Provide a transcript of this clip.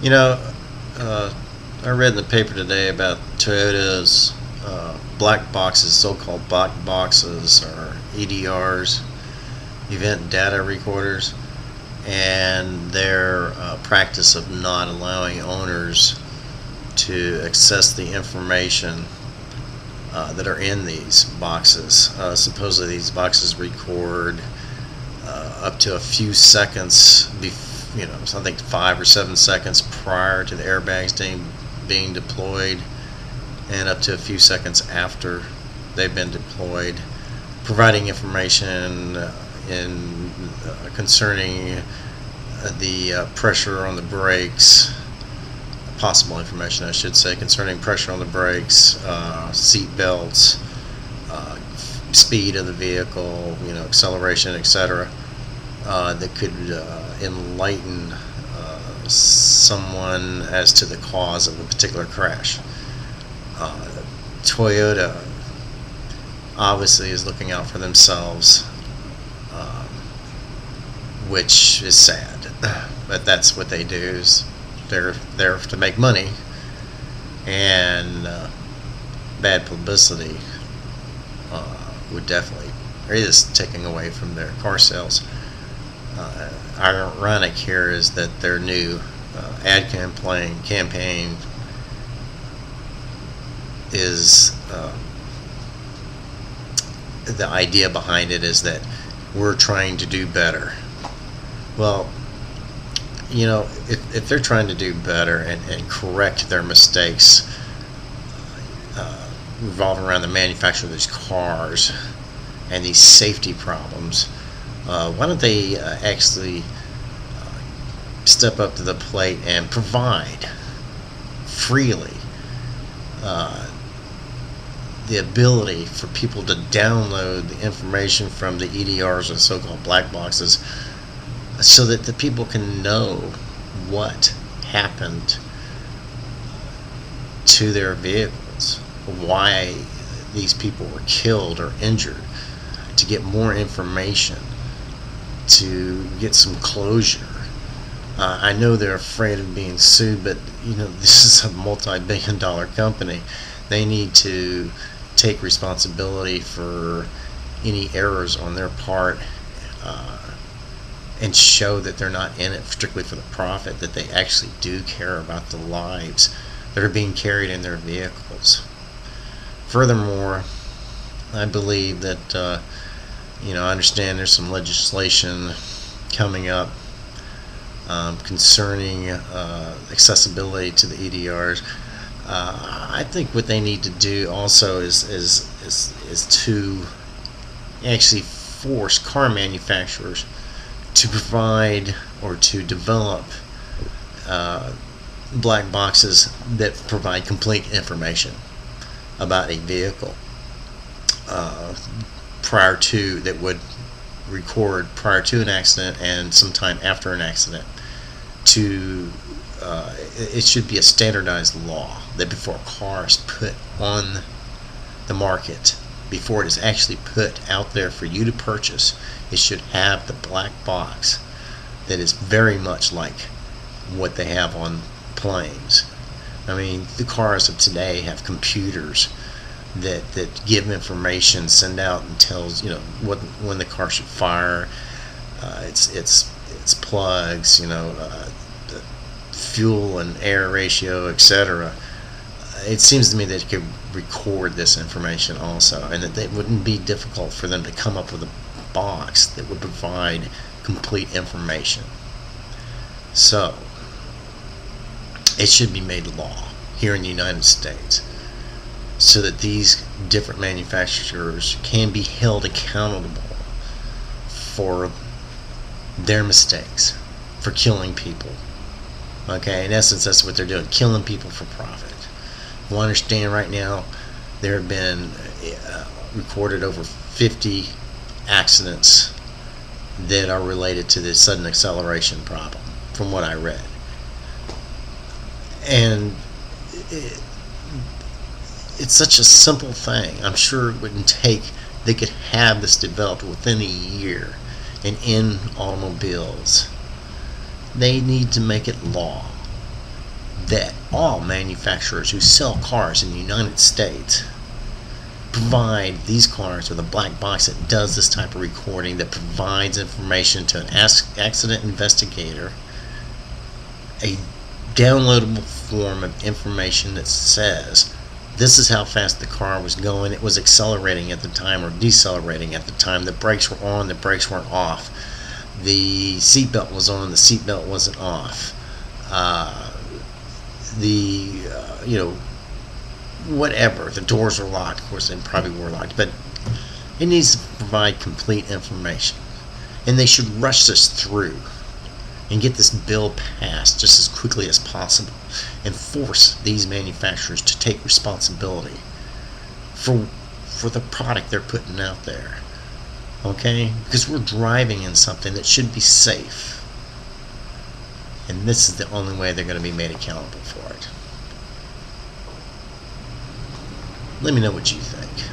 You know, I read in the paper today about Toyota's black boxes, so-called black boxes, or EDRs, event data recorders, and their practice of not allowing owners to access the information that are in these boxes. Supposedly these boxes record up to a few seconds, I think 5 or 7 seconds prior to the airbags being deployed, and up to a few seconds after they've been deployed, providing information concerning the pressure on the brakes, possible information I should say, concerning pressure on the brakes, seat belts, speed of the vehicle, acceleration, etc., that could enlighten someone as to the cause of a particular crash. Toyota obviously is looking out for themselves, which is sad, but that's what they do. Is they're there to make money, and bad publicity would definitely, or is taking away from their car sales. Ironic here is that their new ad campaign is the idea behind it is that we're trying to do better. Well, if they're trying to do better and correct their mistakes revolving around the manufacture of these cars and these safety problems, why don't they actually step up to the plate and provide freely the ability for people to download the information from the EDRs, or so-called black boxes, so that the people can know what happened to their vehicles, why these people were killed or injured, to get more information, to get some closure. I know they're afraid of being sued, but this is a multi-billion-dollar company. They need to take responsibility for any errors on their part, and show that they're not in it strictly for the profit, that they actually do care about the lives that are being carried in their vehicles. Furthermore, I believe that I understand there's some legislation coming up concerning accessibility to the EDRs. I think what they need to do also is to actually force car manufacturers to provide or to develop black boxes that provide complete information about a vehicle that would record prior to an accident and sometime after an accident. It should be a standardized law that before a car is put on the market, before it is actually put out there for you to purchase, it should have the black box that is very much like what they have on planes. I mean, the cars of today have computers that give information, send out and tells when the car should fire, its plugs, the fuel and air ratio, etc. It seems to me that it could record this information also, and that it wouldn't be difficult for them to come up with a box that would provide complete information. So it should be made law here in the United States, so that these different manufacturers can be held accountable for their mistakes, for killing people. Okay, in essence, that's what they're doing, killing people for profit. You understand right now, there have been recorded over 50 accidents that are related to this sudden acceleration problem, from what I read. And it's such a simple thing. I'm sure it wouldn't take, they could have this developed within a year and in automobiles. They need to make it law. that all manufacturers who sell cars in the United States provide these cars with a black box that does this type of recording, that provides information to an accident investigator, a downloadable form of information that says this is how fast the car was going, it was accelerating at the time or decelerating at the time, the brakes were on, the brakes weren't off, the seatbelt was on, the seatbelt wasn't off, whatever, the doors were locked. Of course they probably were locked, but it needs to provide complete information, and they should rush this through and get this bill passed just as quickly as possible and force these manufacturers to take responsibility for the product they're putting out there. Okay? Because we're driving in something that should be safe, and this is the only way they're going to be made accountable for it. Let me know what you think.